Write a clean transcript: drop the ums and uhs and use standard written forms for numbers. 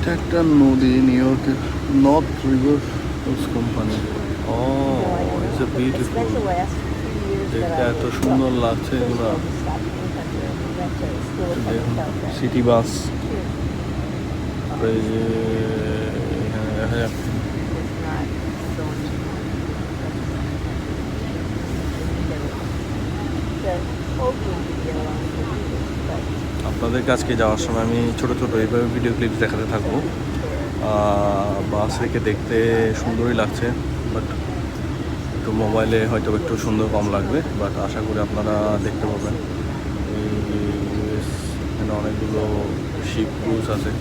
এটা একটা নদী, নিউ ইয়র্কের north river cruise company. Oh it's a beautiful. দেখতে এত সুন্দর লাগছে এগুলো। দেখুন সিটি বাস, এই যে এখানে দেখা যাচ্ছে। আপনাদের কাছকে যাওয়ার সময় আমি ছোট ছোট এইভাবে ভিডিও ক্লিপস দেখাতে থাকবো। বাস থেকে দেখতে সুন্দরই লাগছে, বাট একটু মোবাইলে হয়তো একটু সুন্দর কম লাগবে, বাট আশা করি আপনারা দেখতে পাবেন। এখানে অনেকগুলো শিপ ক্রুজ আছে।